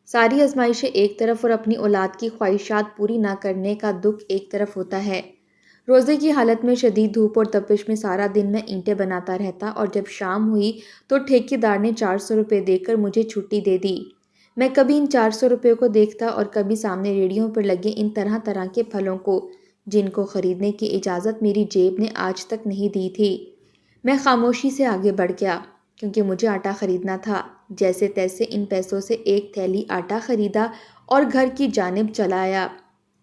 ساری آزمائشیں ایک طرف اور اپنی اولاد کی خواہشات پوری نہ کرنے کا دکھ ایک طرف ہوتا ہے۔ روزے کی حالت میں شدید دھوپ اور تپش میں سارا دن میں اینٹیں بناتا رہتا اور جب شام ہوئی تو ٹھیکیدار نے 400 روپے دے کر مجھے چھٹی دے دی۔ میں کبھی ان 400 روپے کو دیکھتا اور کبھی سامنے ریڑھیوں پر لگے ان طرح طرح کے پھلوں کو، جن کو خریدنے کی اجازت میری جیب نے آج تک نہیں دی تھی۔ میں خاموشی سے آگے بڑھ گیا کیونکہ مجھے آٹا خریدنا تھا۔ جیسے تیسے ان پیسوں سے ایک تھیلی آٹا خریدا اور گھر کی جانب چلا آیا۔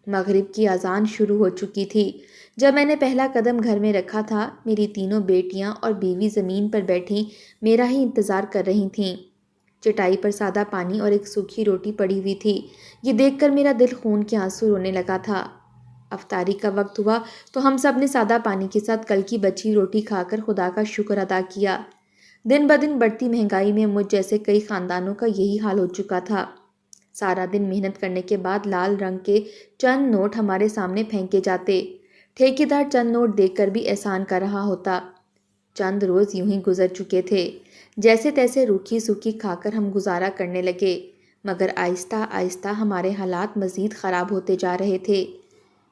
مغرب کی اذان شروع ہو چکی تھی۔ جب میں نے پہلا قدم گھر میں رکھا تھا، میری تینوں بیٹیاں اور بیوی زمین پر بیٹھی میرا ہی انتظار کر رہی تھیں۔ چٹائی پر سادہ پانی اور ایک سوکھی روٹی پڑی ہوئی تھی۔ یہ دیکھ کر میرا دل خون کے آنسو رونے لگا تھا۔ افطاری کا وقت ہوا تو ہم سب نے سادہ پانی کے ساتھ کل کی بچی روٹی کھا کر خدا کا شکر ادا کیا۔ دن بدن بڑھتی مہنگائی میں مجھ جیسے کئی خاندانوں کا یہی حال ہو چکا تھا۔ سارا دن محنت کرنے کے بعد لال رنگ کے چند نوٹ ہمارے سامنے پھینکے جاتے۔ ٹھیکیدار چند نوٹ دے کر بھی احسان کر رہا ہوتا۔ چند روز یوں ہی گزر چکے تھے۔ جیسے تیسے روکھی سوکھی کھا کر ہم گزارا کرنے لگے، مگر آہستہ آہستہ ہمارے حالات مزید خراب ہوتے جا رہے تھے۔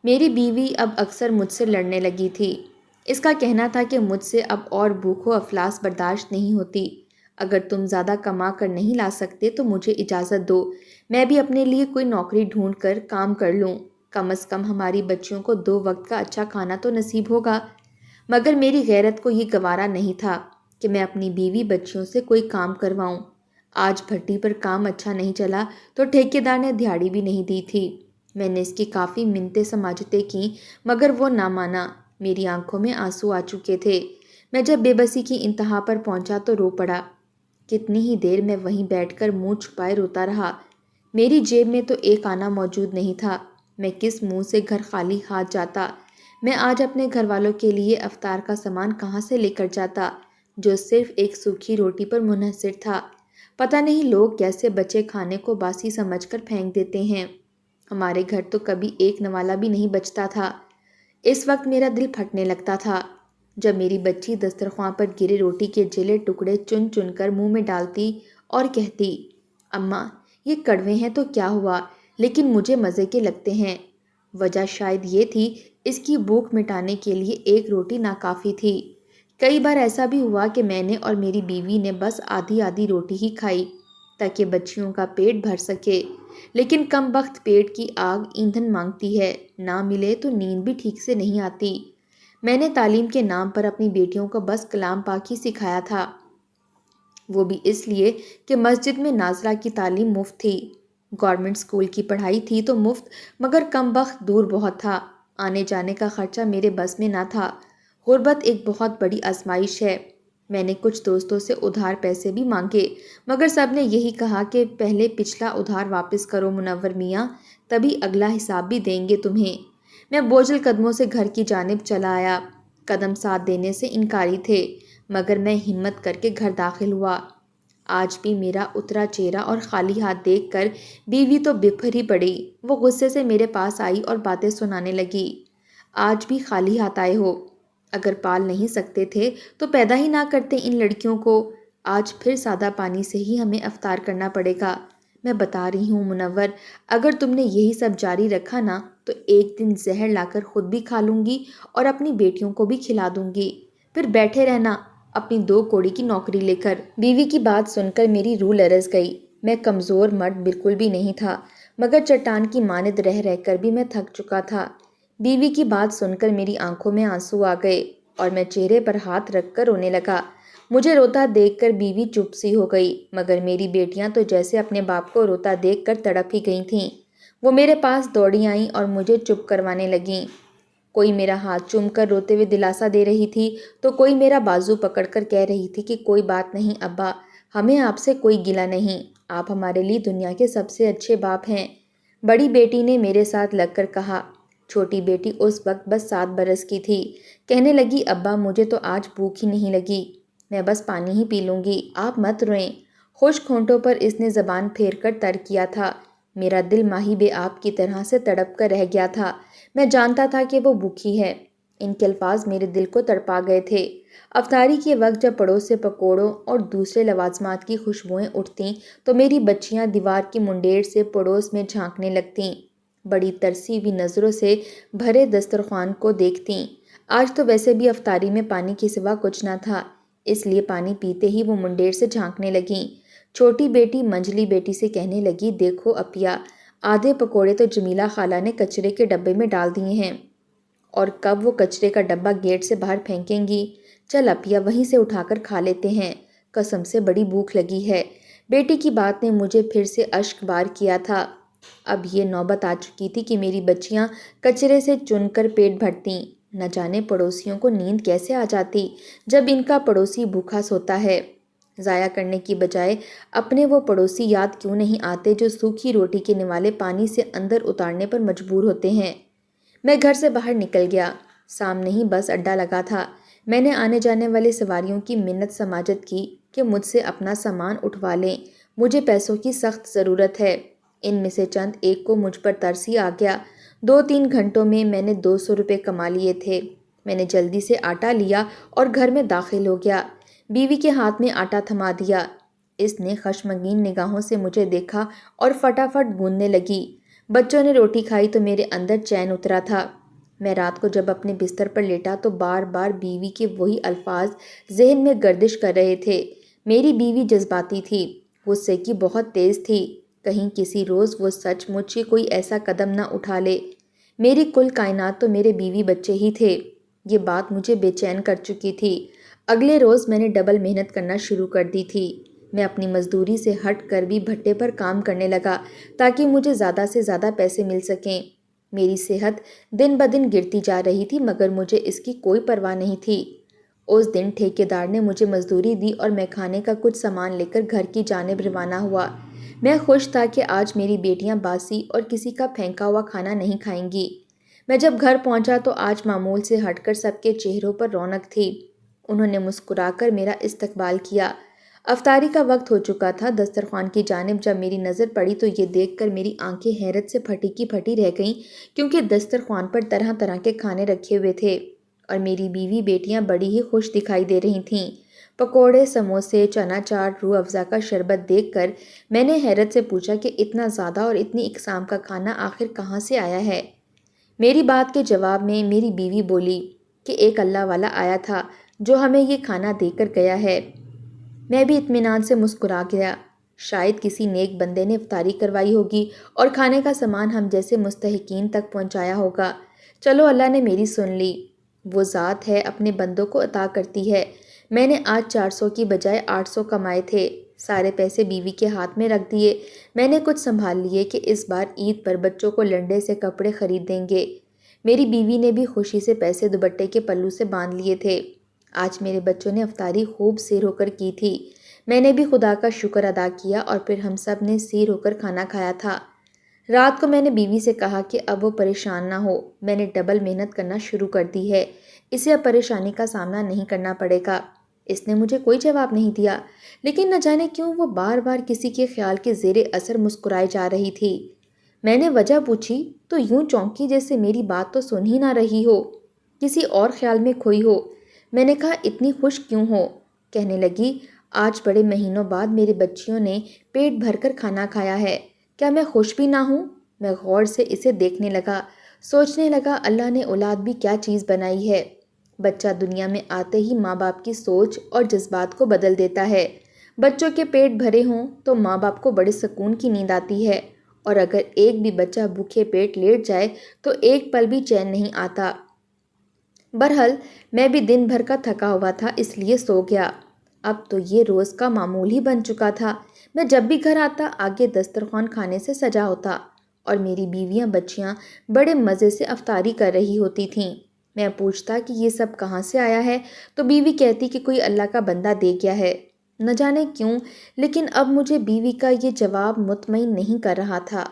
میری بیوی اب اکثر مجھ سے لڑنے لگی تھی۔ اس کا کہنا تھا کہ مجھ سے اب اور بھوک و افلاس برداشت نہیں ہوتی۔ اگر تم زیادہ کما کر نہیں لا سکتے تو مجھے اجازت دو، میں بھی اپنے لیے کوئی نوکری ڈھونڈ کر کام کر لوں۔ کم از کم ہماری بچیوں کو 2 وقت کا اچھا کھانا تو نصیب ہوگا۔ مگر میری غیرت کو یہ گوارا نہیں تھا کہ میں اپنی بیوی بچیوں سے کوئی کام کرواؤں۔ آج بھٹی پر کام اچھا نہیں چلا تو ٹھیکیدار نے دہاڑی بھی نہیں دی تھی۔ میں نے اس کی کافی منتیں سماجتیں کیں مگر وہ نہ مانا۔ میری آنکھوں میں آنسو آ چکے تھے۔ میں جب بے بسی کی انتہا پر پہنچا تو رو پڑا۔ کتنی ہی دیر میں وہیں بیٹھ کر منہ چھپائے روتا رہا۔ میری جیب میں تو ایک آنا موجود نہیں تھا۔ میں کس منہ سے گھر خالی ہاتھ جاتا؟ میں آج اپنے گھر والوں کے لیے افطار کا سامان کہاں سے لے کر جاتا جو صرف ایک سوکھی روٹی پر منحصر تھا؟ پتہ نہیں لوگ کیسے بچے کھانے کو باسی سمجھ کر پھینک دیتے ہیں۔ ہمارے گھر تو کبھی ایک نوالا بھی نہیں بچتا تھا۔ اس وقت میرا دل پھٹنے لگتا تھا جب میری بچی دسترخوان پر گرے روٹی کے جلے ٹکڑے چن چن کر منہ میں ڈالتی اور کہتی، اماں یہ کڑوے ہیں تو کیا ہوا، لیکن مجھے مزے کے لگتے ہیں۔ وجہ شاید یہ تھی اس کی بھوک مٹانے کے لیے ایک روٹی ناکافی تھی۔ کئی بار ایسا بھی ہوا کہ میں نے اور میری بیوی نے بس آدھی آدھی روٹی ہی کھائی تاکہ بچیوں کا پیٹ بھر سکے، لیکن کم بخت پیٹ کی آگ ایندھن مانگتی ہے، نہ ملے تو نیند بھی ٹھیک سے نہیں آتی۔ میں نے تعلیم کے نام پر اپنی بیٹیوں کو بس کلام پاک ہی سکھایا تھا، وہ بھی اس لیے کہ مسجد میں ناظرہ کی تعلیم مفت تھی۔ گورنمنٹ اسکول کی پڑھائی تھی تو مفت، مگر کم بخت دور بہت تھا، آنے جانے کا خرچہ میرے بس میں نہ تھا۔ غربت ایک بہت بڑی آزمائش ہے۔ میں نے کچھ دوستوں سے ادھار پیسے بھی مانگے مگر سب نے یہی کہا کہ پہلے پچھلا ادھار واپس کرو منور میاں، تبھی اگلا حساب بھی دیں گے تمہیں۔ میں بوجھل قدموں سے گھر کی جانب چلا آیا۔ قدم ساتھ دینے سے انکاری تھے مگر میں ہمت کر کے گھر داخل ہوا۔ آج بھی میرا اترا چہرہ اور خالی ہاتھ دیکھ کر بیوی تو بپھر ہی پڑی۔ وہ غصے سے میرے پاس آئی اور باتیں سنانے لگی۔ آج بھی خالی ہاتھ آئے ہو؟ اگر پال نہیں سکتے تھے تو پیدا ہی نہ کرتے ان لڑکیوں کو۔ آج پھر سادہ پانی سے ہی ہمیں افطار کرنا پڑے گا۔ میں بتا رہی ہوں منور، اگر تم نے یہی سب جاری رکھا نا تو ایک دن زہر لا کر خود بھی کھا لوں گی اور اپنی بیٹیوں کو بھی کھلا دوں گی، پھر بیٹھے رہنا اپنی 2 کوڑی کی نوکری لے کر۔ بیوی کی بات سن کر میری روح لرز گئی۔ میں کمزور مرد بالکل بھی نہیں تھا مگر چٹان کی مانند رہ رہ کر بھی میں تھک چکا تھا۔ بیوی کی بات سن کر میری آنکھوں میں آنسو آ گئے اور میں چہرے پر ہاتھ رکھ کر رونے لگا۔ مجھے روتا دیکھ کر بیوی چپ سی ہو گئی مگر میری بیٹیاں تو جیسے اپنے باپ کو روتا دیکھ کر تڑپ ہی گئی تھیں۔ وہ میرے پاس دوڑی آئیں اور مجھے چپ کروانے لگیں۔ کوئی میرا ہاتھ چوم کر روتے ہوئے دلاسا دے رہی تھی تو کوئی میرا بازو پکڑ کر کہہ رہی تھی کہ کوئی بات نہیں ابا، ہمیں آپ سے کوئی گلہ نہیں، آپ ہمارے لیے دنیا کے سب سے اچھے باپ ہیں۔ بڑی بیٹی نے میرے ساتھ لگ کر کہا۔ چھوٹی بیٹی اس وقت بس 7 برس کی تھی۔ کہنے لگی ابا مجھے تو آج بھوک ہی نہیں لگی، میں بس پانی ہی پی لوں گی، آپ مت روئیں۔ خشک ہونٹوں پر اس نے زبان پھیر کر تر کیا تھا۔ میرا دل ماہی بے آب کی طرح سے تڑپ کر رہ گیا تھا۔ میں جانتا تھا کہ وہ بھوکی ہے ان کے الفاظ میرے دل کو تڑپا گئے تھے۔ افطاری کے وقت جب پڑوس سے پکوڑوں اور دوسرے لوازمات کی خوشبوئیں اٹھتیں تو میری بچیاں دیوار کی منڈیر سے پڑوس میں جھانکنے لگتیں، بڑی ترسی ہوئی نظروں سے بھرے دسترخوان کو دیکھتیں۔ آج تو ویسے بھی افطاری میں پانی کے سوا کچھ نہ تھا، اس لیے پانی پیتے ہی وہ منڈیر سے جھانکنے لگیں۔ چھوٹی بیٹی منجلی بیٹی سے کہنے لگی، دیکھو اپیا، آدھے پکوڑے تو جمیلہ خالہ نے کچرے کے ڈبے میں ڈال دیے ہیں، اور کب وہ کچرے کا ڈبہ گیٹ سے باہر پھینکیں گی؟ چل اپیا وہیں سے اٹھا کر کھا لیتے ہیں، قسم سے بڑی بھوک لگی ہے۔ بیٹی کی بات نے مجھے پھر سے اشک بار کیا تھا۔ اب یہ نوبت آ چکی تھی کہ میری بچیاں کچرے سے چن کر پیٹ بھرتیں۔ نہ جانے پڑوسیوں کو نیند کیسے آ جاتی جب ان کا پڑوسی بھوکا سوتا ہے۔ ضائع کرنے کی بجائے اپنے وہ پڑوسی یاد کیوں نہیں آتے جو سوکھی روٹی کے نوالے پانی سے اندر اتارنے پر مجبور ہوتے ہیں۔ میں گھر سے باہر نکل گیا۔ سامنے ہی بس اڈا لگا تھا۔ میں نے آنے جانے والے سواریوں کی منت سماجت کی کہ مجھ سے اپنا سامان اٹھوا لیں، مجھے پیسوں کی سخت ضرورت ہے۔ ان میں سے چند ایک کو مجھ پر ترس ہی آ گیا۔ 2-3 گھنٹوں میں میں نے 200 روپے کما لیے تھے۔ میں نے جلدی سے آٹا لیا اور گھر میں داخل ہو گیا۔ بیوی کے ہاتھ میں آٹا تھما دیا۔ اس نے خشمگین نگاہوں سے مجھے دیکھا اور فٹافٹ گوندنے لگی۔ بچوں نے روٹی کھائی تو میرے اندر چین اترا تھا۔ میں رات کو جب اپنے بستر پر لیٹا تو بار بار بیوی کے وہی الفاظ ذہن میں گردش کر رہے تھے۔ میری بیوی جذباتی تھی، غصے کی بہت تیز تھی، کہیں کسی روز وہ سچ مچ ہی کوئی ایسا قدم نہ اٹھا لے۔ میری کل کائنات تو میرے بیوی بچے ہی تھے۔ یہ بات مجھے بے چین کر چکی تھی۔ اگلے روز میں نے ڈبل محنت کرنا شروع کر دی تھی۔ میں اپنی مزدوری سے ہٹ کر بھی بھٹے پر کام کرنے لگا تاکہ مجھے زیادہ سے زیادہ پیسے مل سکیں۔ میری صحت دن بدن گرتی جا رہی تھی مگر مجھے اس کی کوئی پرواہ نہیں تھی۔ اس دن ٹھیکیدار نے مجھے مزدوری دی اور میں کھانے کا کچھ سامان لے کر گھر کی جانب روانہ ہوا۔ میں خوش تھا کہ آج میری بیٹیاں باسی اور کسی کا پھینکا ہوا کھانا نہیں کھائیں گی۔ میں جب گھر پہنچا تو آج معمول سے ہٹ کر سب کے چہروں پر رونق تھی۔ انہوں نے مسکرا کر میرا استقبال کیا۔ افطاری کا وقت ہو چکا تھا۔ دسترخوان کی جانب جب میری نظر پڑی تو یہ دیکھ کر میری آنکھیں حیرت سے پھٹی کی پھٹی رہ گئیں، کیونکہ دسترخوان پر طرح طرح کے کھانے رکھے ہوئے تھے اور میری بیوی بیٹیاں بڑی ہی خوش دکھائی دے رہی تھیں۔ پکوڑے، سموسے، چنا چاٹ، روح افزا کا شربت دیکھ کر میں نے حیرت سے پوچھا کہ اتنا زیادہ اور اتنی اقسام کا کھانا آخر کہاں سے آیا ہے؟ میری بات کے جواب میں میری بیوی بولی کہ ایک اللہ والا آیا تھا جو ہمیں یہ کھانا دے کر گیا ہے۔ میں بھی اطمینان سے مسکرا گیا۔ شاید کسی نیک بندے نے افطاری کروائی ہوگی اور کھانے کا سامان ہم جیسے مستحقین تک پہنچایا ہوگا۔ چلو اللہ نے میری سن لی۔ وہ ذات ہے اپنے بندوں کو عطا کرتی ہے۔ میں نے آج 400 کی بجائے 800 کمائے تھے۔ سارے پیسے بیوی کے ہاتھ میں رکھ دیے۔ میں نے کچھ سنبھال لیے کہ اس بار عید پر بچوں کو لنڈے سے کپڑے خرید دیں گے۔ میری بیوی نے بھی خوشی سے پیسے دوپٹے کے پلو سے باندھ لیے تھے۔ آج میرے بچوں نے افطاری خوب سیر ہو کر کی تھی۔ میں نے بھی خدا کا شکر ادا کیا اور پھر ہم سب نے سیر ہو کر کھانا کھایا تھا۔ رات کو میں نے بیوی سے کہا کہ اب وہ پریشان نہ ہو، میں نے ڈبل محنت کرنا شروع کر دی ہے، اسے اب پریشانی کا سامنا نہیں کرنا پڑے گا۔ اس نے مجھے کوئی جواب نہیں دیا، لیکن نہ جانے کیوں وہ بار بار کسی کے خیال کے زیر اثر مسکرائے جا رہی تھی۔ میں نے وجہ پوچھی تو یوں چونکی جیسے میری بات تو سن ہی نہ رہی ہو، کسی اور خیال میں کھوئی ہو۔ میں نے کہا اتنی خوش کیوں ہو؟ کہنے لگی آج بڑے مہینوں بعد میرے بچیوں نے پیٹ بھر کر کھانا کھایا ہے، کیا میں خوش بھی نہ ہوں؟ میں غور سے اسے دیکھنے لگا، سوچنے لگا اللہ نے اولاد بھی کیا چیز بنائی ہے۔ بچہ دنیا میں آتے ہی ماں باپ کی سوچ اور جذبات کو بدل دیتا ہے۔ بچوں کے پیٹ بھرے ہوں تو ماں باپ کو بڑے سکون کی نیند آتی ہے، اور اگر ایک بھی بچہ بھوکے پیٹ لیٹ جائے تو ایک پل بھی چین نہیں آتا۔ بہرحال میں بھی دن بھر کا تھکا ہوا تھا اس لیے سو گیا۔ اب تو یہ روز کا معمول ہی بن چکا تھا۔ میں جب بھی گھر آتا آگے دسترخوان کھانے سے سجا ہوتا اور میری بیویاں بچیاں بڑے مزے سے افطاری کر رہی ہوتی تھیں۔ میں پوچھتا کہ یہ سب کہاں سے آیا ہے تو بیوی کہتی کہ کوئی اللہ کا بندہ دے گیا ہے۔ نہ جانے کیوں، لیکن اب مجھے بیوی کا یہ جواب مطمئن نہیں کر رہا تھا۔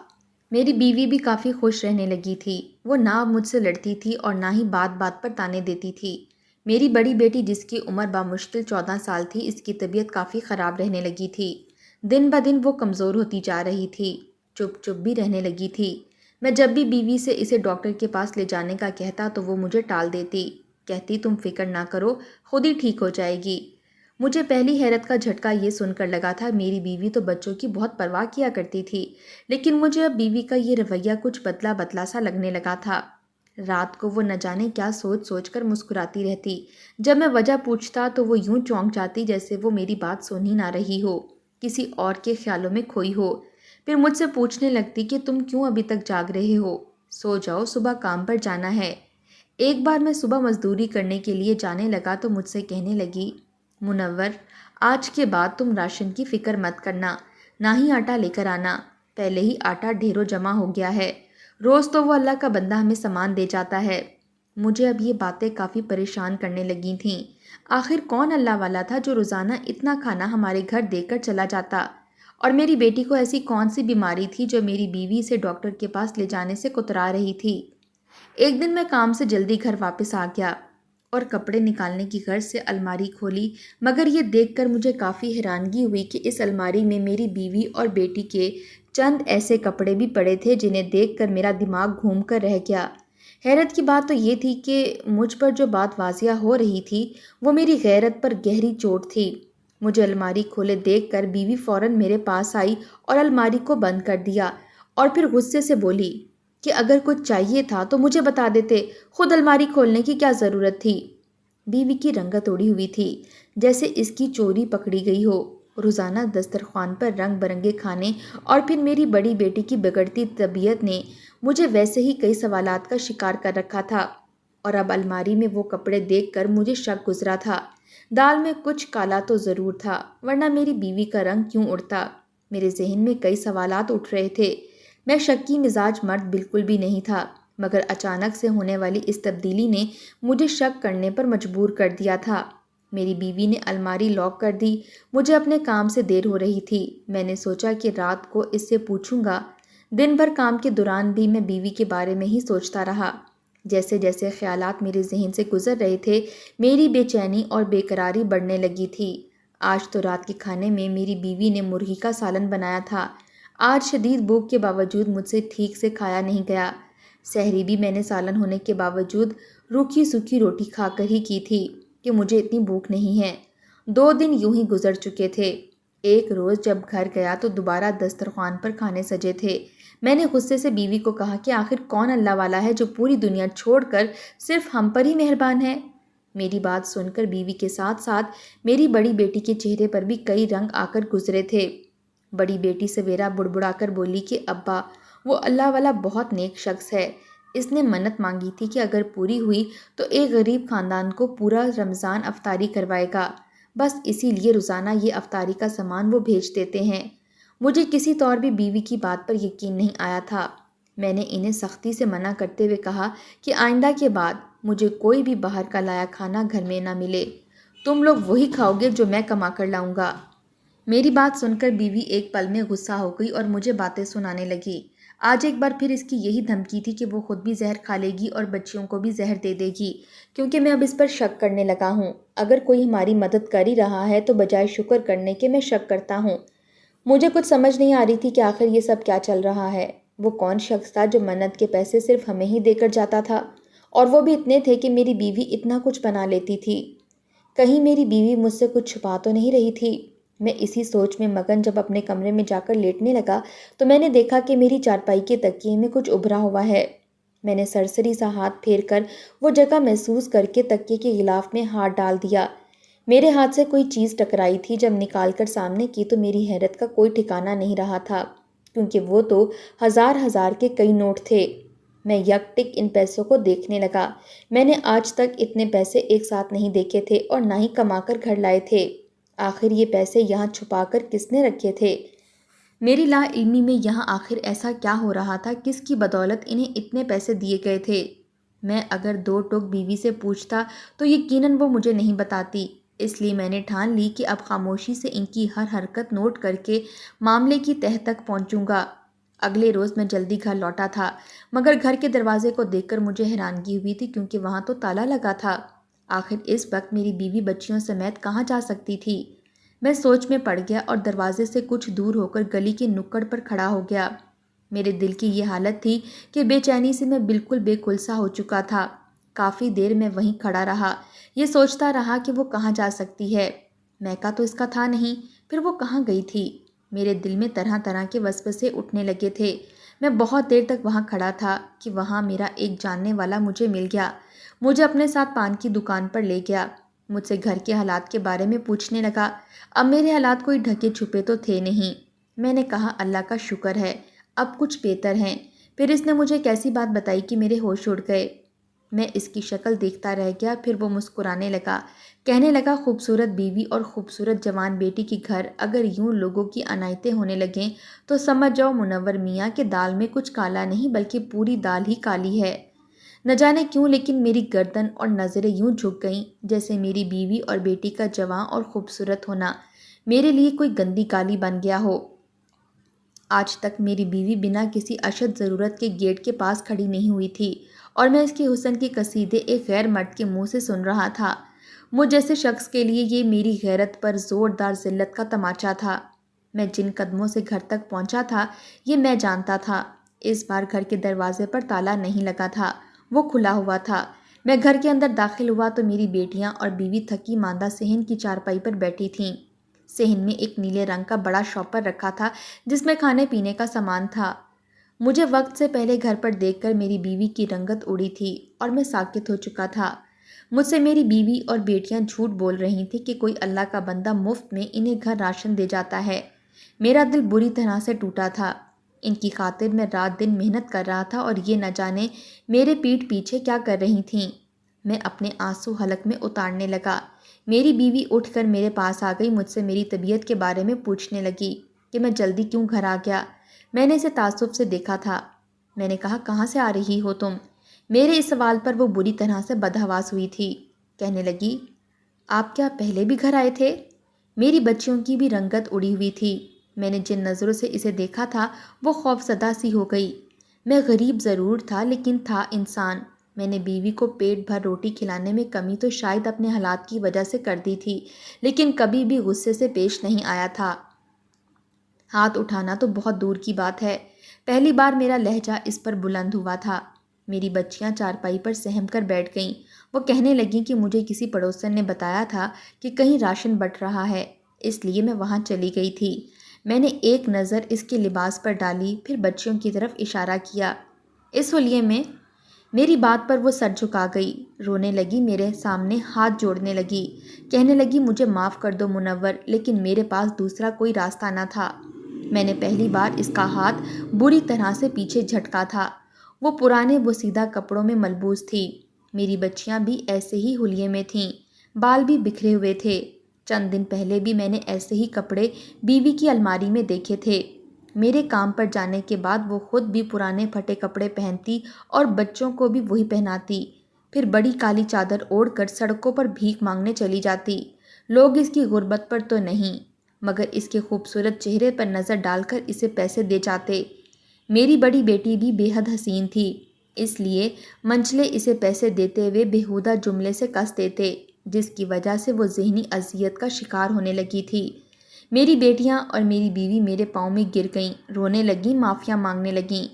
میری بیوی بھی کافی خوش رہنے لگی تھی۔ وہ نہ مجھ سے لڑتی تھی اور نہ ہی بات بات پر تانے دیتی تھی۔ میری بڑی بیٹی جس کی عمر بامشکل 14 سال تھی، اس کی طبیعت کافی خراب رہنے لگی تھی۔ دن بدن وہ کمزور ہوتی جا رہی تھی، چپ چپ بھی رہنے لگی تھی۔ میں جب بھی بیوی سے اسے ڈاکٹر کے پاس لے جانے کا کہتا تو وہ مجھے ٹال دیتی، کہتی تم فکر نہ کرو، خود ہی ٹھیک ہو جائے گی۔ مجھے پہلی حیرت کا جھٹکا یہ سن کر لگا تھا میری بیوی تو بچوں کی بہت پرواہ کیا کرتی تھی، لیکن مجھے اب بیوی کا یہ رویہ کچھ بدلا بدلا سا لگنے لگا تھا۔ رات کو وہ نہ جانے کیا سوچ سوچ کر مسکراتی رہتی، جب میں وجہ پوچھتا تو وہ یوں چونک جاتی جیسے وہ میری بات سن ہی نہ رہی ہو، کسی اور کے خیالوں میں کھوئی ہو۔ پھر مجھ سے پوچھنے لگتی کہ تم کیوں ابھی تک جاگ رہے ہو، سو جاؤ، صبح کام پر جانا ہے۔ ایک بار میں صبح مزدوری کرنے کے لیے جانے لگا تو مجھ سے کہنے لگی، منور، آج کے بعد تم راشن کی فکر مت کرنا، نہ ہی آٹا لے کر آنا، پہلے ہی آٹا ڈھیروں جمع ہو گیا ہے، روز تو وہ اللہ کا بندہ ہمیں سامان دے جاتا ہے۔ مجھے اب یہ باتیں کافی پریشان کرنے لگی تھیں۔ آخر کون اللہ والا تھا جو روزانہ اتنا کھانا ہمارے گھر دے کر چلا جاتا؟ اور میری بیٹی کو ایسی کون سی بیماری تھی جو میری بیوی سے ڈاکٹر کے پاس لے جانے سے کترا رہی تھی؟ ایک دن میں کام سے جلدی گھر واپس آ گیا اور کپڑے نکالنے کی غرض سے الماری کھولی، مگر یہ دیکھ کر مجھے کافی حیرانگی ہوئی کہ اس الماری میں میری بیوی اور بیٹی کے چند ایسے کپڑے بھی پڑے تھے جنہیں دیکھ کر میرا دماغ گھوم کر رہ گیا۔ حیرت کی بات تو یہ تھی کہ مجھ پر جو بات واضح ہو رہی تھی وہ میری غیرت پر گہری چوٹ تھی۔ مجھے الماری کھولے دیکھ کر بیوی فوراً میرے پاس آئی اور الماری کو بند کر دیا، اور پھر غصے سے بولی کہ اگر کچھ چاہیے تھا تو مجھے بتا دیتے، خود الماری کھولنے کی کیا ضرورت تھی؟ بیوی کی رنگت اڑی ہوئی تھی، جیسے اس کی چوری پکڑی گئی ہو۔ روزانہ دسترخوان پر رنگ برنگے کھانے اور پھر میری بڑی بیٹی کی بگڑتی طبیعت نے مجھے ویسے ہی کئی سوالات کا شکار کر رکھا تھا، اور اب الماری میں وہ کپڑے دیکھ کر مجھے شک گزرا تھا۔ دال میں کچھ کالا تو ضرور تھا، ورنہ میری بیوی کا رنگ کیوں اڑتا؟ میرے ذہن میں کئی سوالات اٹھ رہے تھے۔ میں شکی مزاج مرد بالکل بھی نہیں تھا، مگر اچانک سے ہونے والی اس تبدیلی نے مجھے شک کرنے پر مجبور کر دیا تھا۔ میری بیوی نے الماری لاک کر دی۔ مجھے اپنے کام سے دیر ہو رہی تھی۔ میں نے سوچا کہ رات کو اس سے پوچھوں گا۔ دن بھر کام کے دوران بھی میں بیوی کے بارے میں ہی سوچتا رہا۔ جیسے جیسے خیالات میرے ذہن سے گزر رہے تھے، میری بے چینی اور بے قراری بڑھنے لگی تھی۔ آج تو رات کے کھانے میں میری بیوی نے مرغی کا سالن بنایا تھا۔ آج شدید بھوک کے باوجود مجھ سے ٹھیک سے کھایا نہیں گیا۔ سحری بھی میں نے سالن ہونے کے باوجود روکھی سوکھی روٹی کھا کر ہی کی تھی کہ مجھے اتنی بھوک نہیں ہے۔ 2 دن یوں ہی گزر چکے تھے۔ ایک روز جب گھر گیا تو دوبارہ دسترخوان پر کھانے سجے تھے۔ میں نے غصے سے بیوی کو کہا کہ آخر کون اللہ والا ہے جو پوری دنیا چھوڑ کر صرف ہم پر ہی مہربان ہے؟ میری بات سن کر بیوی کے ساتھ ساتھ میری بڑی بیٹی کے چہرے پر بھی کئی رنگ آ کر گزرے تھے۔ بڑی بیٹی سویرا بڑبڑا کر بولی کہ ابا، وہ اللہ والا بہت نیک شخص ہے، اس نے منت مانگی تھی کہ اگر پوری ہوئی تو ایک غریب خاندان کو پورا رمضان افطاری کروائے گا، بس اسی لیے روزانہ یہ افطاری کا سامان وہ بھیج دیتے ہیں۔ مجھے کسی طور بھی بیوی کی بات پر یقین نہیں آیا تھا۔ میں نے انہیں سختی سے منع کرتے ہوئے کہا کہ آئندہ کے بعد مجھے کوئی بھی باہر کا لایا کھانا گھر میں نہ ملے، تم لوگ وہی کھاؤ گے جو میں کما کر لاؤں گا۔ میری بات سن کر بیوی ایک پل میں غصہ ہو گئی اور مجھے باتیں سنانے لگی۔ آج ایک بار پھر اس کی یہی دھمکی تھی کہ وہ خود بھی زہر کھا لے گی اور بچیوں کو بھی زہر دے دے گی، کیونکہ میں اب اس پر شک کرنے لگا ہوں۔ اگر کوئی ہماری مدد کر ہی رہا ہے تو بجائے شکر کرنے کے میں شک کرتا ہوں۔ مجھے کچھ سمجھ نہیں آ رہی تھی کہ آخر یہ سب کیا چل رہا ہے۔ وہ کون شخص تھا جو منت کے پیسے صرف ہمیں ہی دے کر جاتا تھا، اور وہ بھی اتنے تھے کہ میری بیوی اتنا کچھ بنا لیتی تھی؟ کہیں میری بیوی مجھ سے کچھ چھپا تو نہیں رہی تھی؟ میں اسی سوچ میں مگن جب اپنے کمرے میں جا کر لیٹنے لگا تو میں نے دیکھا کہ میری چارپائی کے تکیے میں کچھ ابھرا ہوا ہے۔ میں نے سرسری سا ہاتھ پھیر کر وہ جگہ محسوس کر کے تکیے کے غلاف میں ہاتھ ڈال دیا۔ میرے ہاتھ سے کوئی چیز ٹکرائی تھی۔ جب نکال کر سامنے کی تو میری حیرت کا کوئی ٹھکانہ نہیں رہا تھا، کیونکہ وہ تو ہزار ہزار کے کئی نوٹ تھے۔ میں یک ٹک ان پیسوں کو دیکھنے لگا۔ میں نے آج تک اتنے پیسے ایک ساتھ نہیں دیکھے تھے اور نہ ہی کما کر گھر لائے تھے۔ آخر یہ پیسے یہاں چھپا کر کس نے رکھے تھے؟ میری لا علمی میں یہاں آخر ایسا کیا ہو رہا تھا؟ کس کی بدولت انہیں اتنے پیسے دیے گئے تھے؟ میں اگر 2 ٹوک بیوی سے پوچھتا تو یقیناً وہ مجھے نہیں بتاتی، اس لیے میں نے ٹھان لی کہ اب خاموشی سے ان کی ہر حرکت نوٹ کر کے معاملے کی تہہ تک پہنچوں گا۔ اگلے روز میں جلدی گھر لوٹا تھا، مگر گھر کے دروازے کو دیکھ کر مجھے حیرانگی ہوئی تھی، کیونکہ وہاں تو تالا لگا تھا۔ آخر اس وقت میری بیوی بچیوں سمیت کہاں جا سکتی تھی؟ میں سوچ میں پڑ گیا اور دروازے سے کچھ دور ہو کر گلی کے نکڑ پر کھڑا ہو گیا۔ میرے دل کی یہ حالت تھی کہ بے چینی سے میں بالکل بے کلسا ہو چکا تھا۔ کافی دیر میں وہیں کھڑا رہا، یہ سوچتا رہا کہ وہ کہاں جا سکتی ہے۔ میکا تو اس کا تھا نہیں، پھر وہ کہاں گئی تھی؟ میرے دل میں طرح طرح کے وسوسے اٹھنے لگے تھے۔ میں بہت دیر تک وہاں کھڑا تھا کہ وہاں میرا ایک جاننے والا مجھے مل گیا۔ مجھے اپنے ساتھ پان کی دکان پر لے گیا، مجھ سے گھر کے حالات کے بارے میں پوچھنے لگا۔ اب میرے حالات کوئی ڈھکے چھپے تو تھے نہیں۔ میں نے کہا اللہ کا شکر ہے، اب کچھ بہتر ہیں۔ پھر اس نے مجھے ایک ایسی بات بتائی کہ میرے ہوش اڑ گئے۔ میں اس کی شکل دیکھتا رہ گیا، پھر وہ مسکرانے لگا، کہنے لگا خوبصورت بیوی اور خوبصورت جوان بیٹی کی گھر اگر یوں لوگوں کی عنایتیں ہونے لگیں تو سمجھ جاؤ منور میاں کہ دال میں کچھ کالا نہیں بلکہ پوری دال ہی کالی ہے۔ نہ جانے کیوں لیکن میری گردن اور نظریں یوں جھک گئیں جیسے میری بیوی اور بیٹی کا جواں اور خوبصورت ہونا میرے لیے کوئی گندی کالی بن گیا ہو۔ آج تک میری بیوی بنا کسی اشد ضرورت کے گیٹ کے پاس کھڑی نہیں ہوئی تھی اور میں اس کے حسن کے قصیدے ایک غیر مرد کے منہ سے سن رہا تھا۔ مجھ جیسے شخص کے لیے یہ میری غیرت پر زوردار ذلت کا تماچا تھا۔ میں جن قدموں سے گھر تک پہنچا تھا یہ میں جانتا تھا۔ اس بار گھر کے دروازے پر تالا نہیں لگا تھا، وہ کھلا ہوا تھا۔ میں گھر کے اندر داخل ہوا تو میری بیٹیاں اور بیوی تھکی ماندہ صحن کی چارپائی پر بیٹھی تھیں۔ صحن میں ایک نیلے رنگ کا بڑا شاپر رکھا تھا جس میں کھانے پینے کا سامان تھا۔ مجھے وقت سے پہلے گھر پر دیکھ کر میری بیوی کی رنگت اڑی تھی اور میں ساکت ہو چکا تھا۔ مجھ سے میری بیوی اور بیٹیاں جھوٹ بول رہی تھیں کہ کوئی اللہ کا بندہ مفت میں انہیں گھر راشن دے جاتا ہے۔ میرا دل بری طرح سے ٹوٹا تھا۔ ان کی خاطر میں رات دن محنت کر رہا تھا اور یہ نہ جانے میرے پیٹھ پیچھے کیا کر رہی تھیں۔ میں اپنے آنسو حلق میں اتارنے لگا۔ میری بیوی اٹھ کر میرے پاس آ گئی، مجھ سے میری طبیعت کے بارے میں پوچھنے لگی کہ میں جلدی کیوں گھر آ گیا۔ میں نے اسے تعصب سے دیکھا تھا۔ میں نے کہا کہاں سے آ رہی ہو تم؟ میرے اس سوال پر وہ بری طرح سے بدحواس ہوئی تھی۔ کہنے لگی آپ کیا پہلے بھی گھر آئے تھے؟ میری بچیوں کی بھی رنگت اڑی ہوئی تھی۔ میں نے جن نظروں سے اسے دیکھا تھا وہ خوفزدہ سی ہو گئی۔ میں غریب ضرور تھا لیکن تھا انسان۔ میں نے بیوی کو پیٹ بھر روٹی کھلانے میں کمی تو شاید اپنے حالات کی وجہ سے کر دی تھی لیکن کبھی بھی غصے سے پیش نہیں آیا تھا۔ ہاتھ اٹھانا تو بہت دور کی بات ہے، پہلی بار میرا لہجہ اس پر بلند ہوا تھا۔ میری بچیاں چارپائی پر سہم کر بیٹھ گئیں۔ وہ کہنے لگیں کہ مجھے کسی پڑوسن نے بتایا تھا کہ کہیں راشن بٹ رہا ہے، اس لیے میں وہاں چلی گئی تھی۔ میں نے ایک نظر اس کے لباس پر ڈالی، پھر بچیوں کی طرف اشارہ کیا۔ اس حلیے میں میری بات پر وہ سر جھکا گئی، رونے لگی، میرے سامنے ہاتھ جوڑنے لگی، کہنے لگی مجھے معاف کر دو منور، لیکن میرے پاس دوسرا کوئی راستہ نہ تھا۔ میں نے پہلی بار اس کا ہاتھ بری طرح سے پیچھے جھٹکا تھا۔ وہ پرانے بوسیدہ کپڑوں میں ملبوس تھی۔ میری بچیاں بھی ایسے ہی حلیے میں تھیں، بال بھی بکھرے ہوئے تھے۔ چند دن پہلے بھی میں نے ایسے ہی کپڑے بیوی کی الماری میں دیکھے تھے۔ میرے کام پر جانے کے بعد وہ خود بھی پرانے پھٹے کپڑے پہنتی اور بچوں کو بھی وہی پہناتی، پھر بڑی کالی چادر اوڑھ کر سڑکوں پر بھیک مانگنے چلی جاتی۔ لوگ اس کی غربت پر تو نہیں مگر اس کے خوبصورت چہرے پر نظر ڈال کر اسے پیسے دے جاتے۔ میری بڑی بیٹی بھی بے حد حسین تھی، اس لیے منچلے اسے پیسے دیتے ہوئے بیہودہ جملے سے کس دیتے جس کی وجہ سے وہ ذہنی اذیت کا شکار ہونے لگی تھی۔ میری بیٹیاں اور میری بیوی میرے پاؤں میں گر گئیں، رونے لگیں، معافیا مانگنے لگیں۔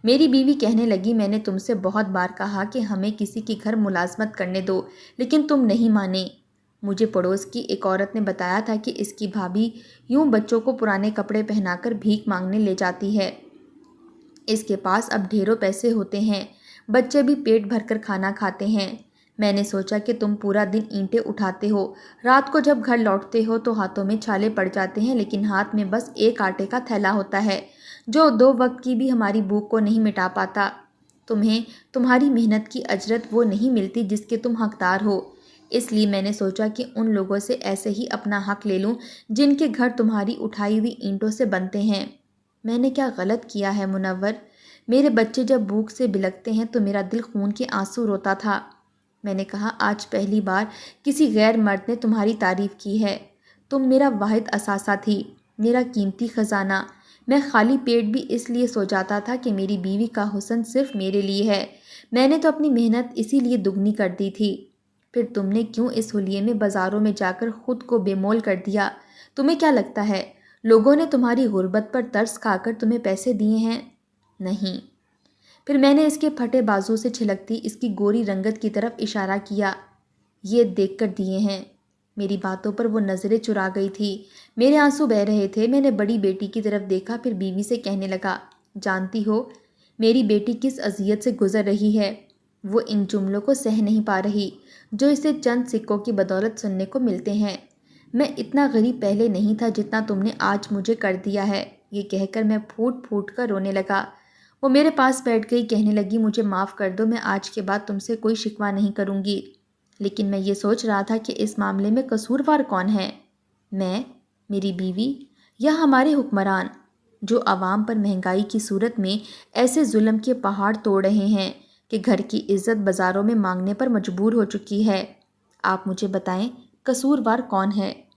میری بیوی کہنے لگی میں نے تم سے بہت بار کہا کہ ہمیں کسی کے گھر ملازمت کرنے دو لیکن تم نہیں مانے۔ مجھے پڑوس کی ایک عورت نے بتایا تھا کہ اس کی بھابھی یوں بچوں کو پرانے کپڑے پہنا کر بھیک مانگنے لے جاتی ہے۔ اس کے پاس اب ڈھیروں پیسے ہوتے ہیں، بچے بھی پیٹ بھر کر کھانا کھاتے ہیں۔ میں نے سوچا کہ تم پورا دن اینٹیں اٹھاتے ہو، رات کو جب گھر لوٹتے ہو تو ہاتھوں میں چھالے پڑ جاتے ہیں لیکن ہاتھ میں بس ایک آٹے کا تھیلا ہوتا ہے جو 2 وقت کی بھی ہماری بھوک کو نہیں مٹا پاتا۔ تمہیں تمہاری محنت کی اجرت وہ نہیں ملتی جس کے تم حقدار ہو، اس لیے میں نے سوچا کہ ان لوگوں سے ایسے ہی اپنا حق لے لوں جن کے گھر تمہاری اٹھائی ہوئی اینٹوں سے بنتے ہیں۔ میں نے کیا غلط کیا ہے منور؟ میرے بچے جب بھوک سے بلکتے ہیں تو میرا دل خون کے آنسو روتا تھا۔ میں نے کہا آج پہلی بار کسی غیر مرد نے تمہاری تعریف کی ہے۔ تم میرا واحد اثاثہ تھی، میرا قیمتی خزانہ۔ میں خالی پیٹ بھی اس لیے سو جاتا تھا کہ میری بیوی کا حسن صرف میرے لیے ہے۔ میں نے تو اپنی محنت اسی لیے دگنی کر دی تھی۔ پھر تم نے کیوں اس حلیے میں بازاروں میں جا کر خود کو بے مول کر دیا؟ تمہیں کیا لگتا ہے لوگوں نے تمہاری غربت پر ترس کھا کر تمہیں پیسے دیے ہیں؟ نہیں۔ پھر میں نے اس کے پھٹے بازو سے چھلکتی اس کی گوری رنگت کی طرف اشارہ کیا۔ یہ دیکھ کر دیے ہیں۔ میری باتوں پر وہ نظریں چرا گئی تھی۔ میرے آنسو بہہ رہے تھے۔ میں نے بڑی بیٹی کی طرف دیکھا، پھر بیوی سے کہنے لگا، جانتی ہو میری بیٹی کس اذیت سے گزر رہی ہے؟ وہ ان جملوں کو سہ نہیں پا رہی جو اسے چند سکوں کی بدولت سننے کو ملتے ہیں۔ میں اتنا غریب پہلے نہیں تھا جتنا تم نے آج مجھے کر دیا ہے۔ یہ کہہ کر میں پھوٹ پھوٹ کر رونے لگا۔ وہ میرے پاس بیٹھ گئی، کہنے لگی، مجھے معاف کر دو، میں آج کے بعد تم سے کوئی شکوہ نہیں کروں گی۔ لیکن میں یہ سوچ رہا تھا کہ اس معاملے میں قصوروار کون ہے؟ میں، میری بیوی، یا ہمارے حکمران، جو عوام پر مہنگائی کی صورت میں ایسے ظلم کے پہاڑ توڑ رہے ہیں کہ گھر کی عزت بازاروں میں مانگنے پر مجبور ہو چکی ہے۔ آپ مجھے بتائیں، قصوروار کون ہے؟